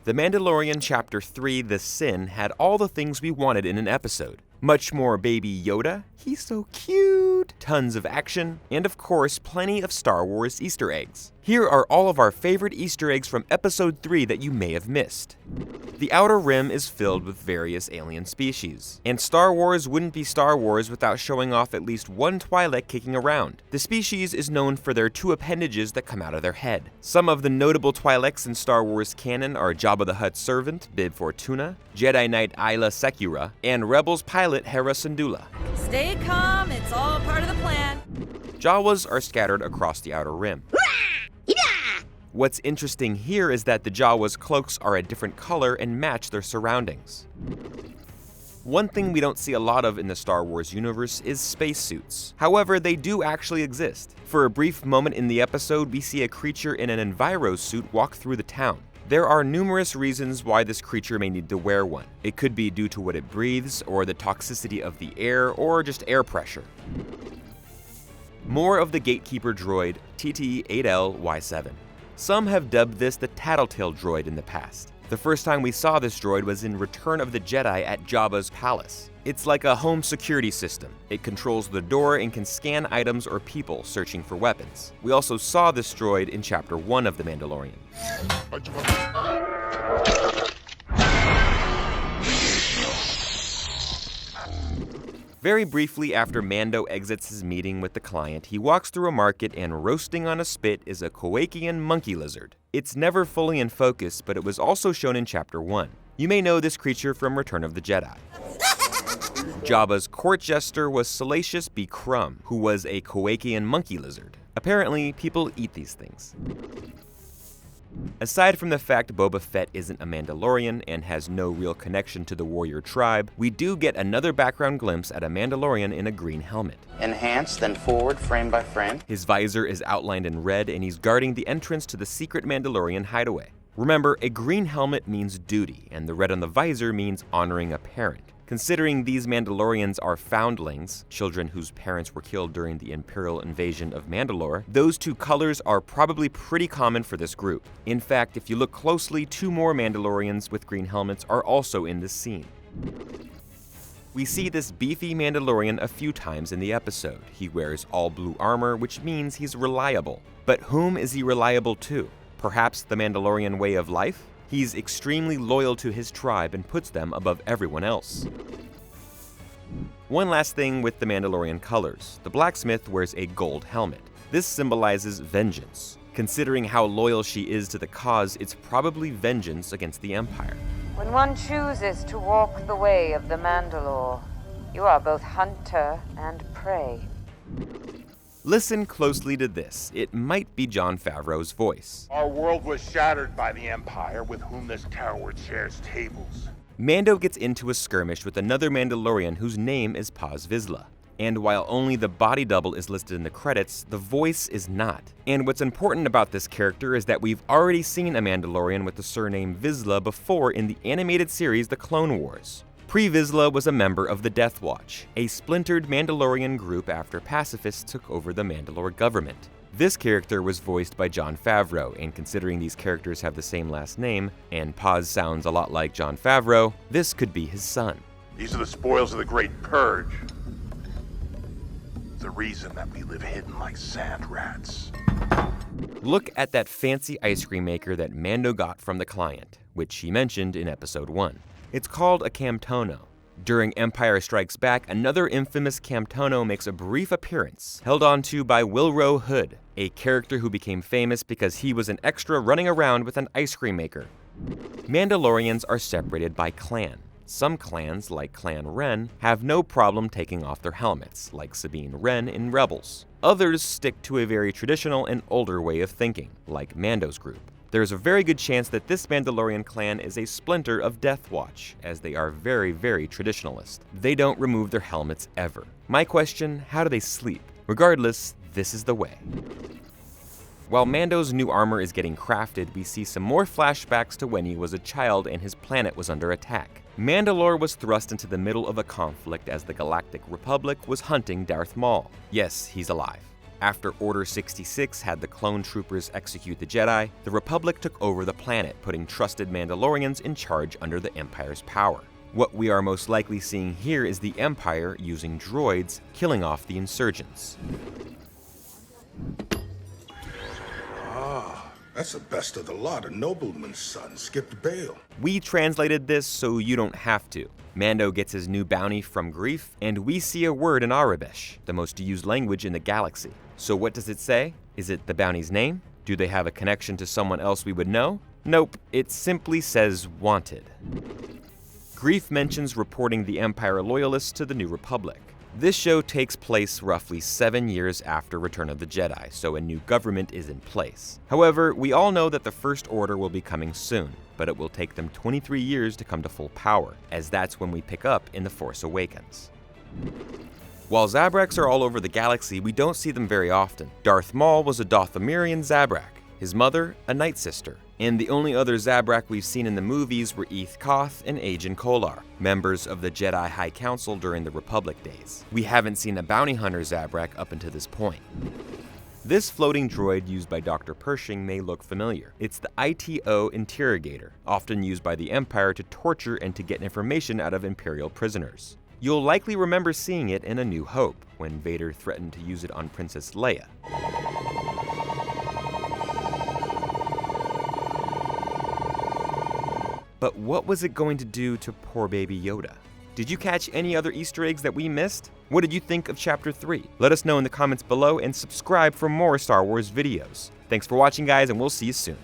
The Mandalorian Chapter 3, The Sin, had all the things we wanted in an episode. Much more Baby Yoda, he's so cute, tons of action, and of course, plenty of Star Wars Easter eggs. Here are all of our favorite Easter eggs from Episode 3 that you may have missed. The Outer Rim is filled with various alien species, and Star Wars wouldn't be Star Wars without showing off at least one Twilek kicking around. The species is known for their two appendages that come out of their head. Some of the notable Twileks in Star Wars canon are Jabba the Hutt's servant, Bib Fortuna, Jedi Knight Aayla Secura, and Rebels pilot Hera Syndulla. Stay calm, it's all part of the plan. Jawas are scattered across the Outer Rim. What's interesting here is that the Jawas' cloaks are a different color and match their surroundings. One thing we don't see a lot of in the Star Wars universe is spacesuits. However, they do actually exist. For a brief moment in the episode, we see a creature in an Enviro suit walk through the town. There are numerous reasons why this creature may need to wear one. It could be due to what it breathes, or the toxicity of the air, or just air pressure. More of the Gatekeeper droid, TT-8L-Y7. Some have dubbed this the Tattletale droid in the past. The first time we saw this droid was in Return of the Jedi at Jabba's palace. It's like a home security system. It controls the door and can scan items or people searching for weapons. We also saw this droid in Chapter 1 of The Mandalorian. Very briefly after Mando exits his meeting with the client, he walks through a market and roasting on a spit is a Kowakian monkey lizard. It's never fully in focus, but it was also shown in Chapter 1. You may know this creature from Return of the Jedi. Jabba's court jester was Salacious B. Crumb, who was a Kowakian monkey lizard. Apparently, people eat these things. Aside from the fact Boba Fett isn't a Mandalorian and has no real connection to the warrior tribe, we do get another background glimpse at a Mandalorian in a green helmet. Enhance, then forward, frame by frame. His visor is outlined in red and he's guarding the entrance to the secret Mandalorian hideaway. Remember, a green helmet means duty, and the red on the visor means honoring a parent. Considering these Mandalorians are foundlings, children whose parents were killed during the Imperial invasion of Mandalore, those two colors are probably pretty common for this group. In fact, if you look closely, two more Mandalorians with green helmets are also in this scene. We see this beefy Mandalorian a few times in the episode. He wears all blue armor, which means he's reliable. But whom is he reliable to? Perhaps the Mandalorian way of life? He's extremely loyal to his tribe and puts them above everyone else. One last thing with the Mandalorian colors. The blacksmith wears a gold helmet. This symbolizes vengeance. Considering how loyal she is to the cause, it's probably vengeance against the Empire. When one chooses to walk the way of the Mandalore, you are both hunter and prey. Listen closely to this. It might be Jon Favreau's voice. Our world was shattered by the Empire, with whom this coward shares tables. Mando gets into a skirmish with another Mandalorian whose name is Vizsla. And while only the body double is listed in the credits, the voice is not. And what's important about this character is that we've already seen a Mandalorian with the surname Vizsla before in the animated series The Clone Wars. Vizsla was a member of the Death Watch, a splintered Mandalorian group after pacifists took over the Mandalore government. This character was voiced by Jon Favreau, and considering these characters have the same last name, and Paz sounds a lot like Jon Favreau, this could be his son. These are the spoils of the Great Purge. The reason that we live hidden like sand rats. Look at that fancy ice cream maker that Mando got from the client, which he mentioned in Episode 1. It's called a Camtono. During Empire Strikes Back, another infamous Camtono makes a brief appearance, held onto by Willrow Hood, a character who became famous because he was an extra running around with an ice cream maker. Mandalorians are separated by clan. Some clans, like Clan Wren, have no problem taking off their helmets, like Sabine Wren in Rebels. Others stick to a very traditional and older way of thinking, like Mando's group. There's a very good chance that this Mandalorian clan is a splinter of Death Watch, as they are very, very traditionalist. They don't remove their helmets ever. My question, how do they sleep? Regardless, this is the way. While Mando's new armor is getting crafted, we see some more flashbacks to when he was a child and his planet was under attack. Mandalore was thrust into the middle of a conflict as the Galactic Republic was hunting Darth Maul. Yes, he's alive. After Order 66 had the clone troopers execute the Jedi, the Republic took over the planet, putting trusted Mandalorians in charge under the Empire's power. What we are most likely seeing here is the Empire using droids, killing off the insurgents. That's the best of the lot. A nobleman's son skipped bail. We translated this so you don't have to. Mando gets his new bounty from Greef, and we see a word in Arabish, the most used language in the galaxy. So what does it say? Is it the bounty's name? Do they have a connection to someone else we would know? Nope, it simply says wanted. Greef mentions reporting the Empire loyalists to the New Republic. This show takes place roughly 7 years after Return of the Jedi, so a new government is in place. However, we all know that the First Order will be coming soon, but it will take them 23 years to come to full power, as that's when we pick up in The Force Awakens. While Zabraks are all over the galaxy, we don't see them very often. Darth Maul was a Dothamirian Zabrak, his mother a Night Sister, and the only other Zabrak we've seen in the movies were Eth Koth and Agen Kolar, members of the Jedi High Council during the Republic days. We haven't seen a bounty hunter Zabrak up until this point. This floating droid used by Dr. Pershing may look familiar. It's the ITO Interrogator, often used by the Empire to torture and to get information out of Imperial prisoners. You'll likely remember seeing it in A New Hope, when Vader threatened to use it on Princess Leia. But what was it going to do to poor Baby Yoda? Did you catch any other Easter eggs that we missed? What did you think of Chapter 3? Let us know in the comments below and subscribe for more Star Wars videos. Thanks for watching, guys, and we'll see you soon.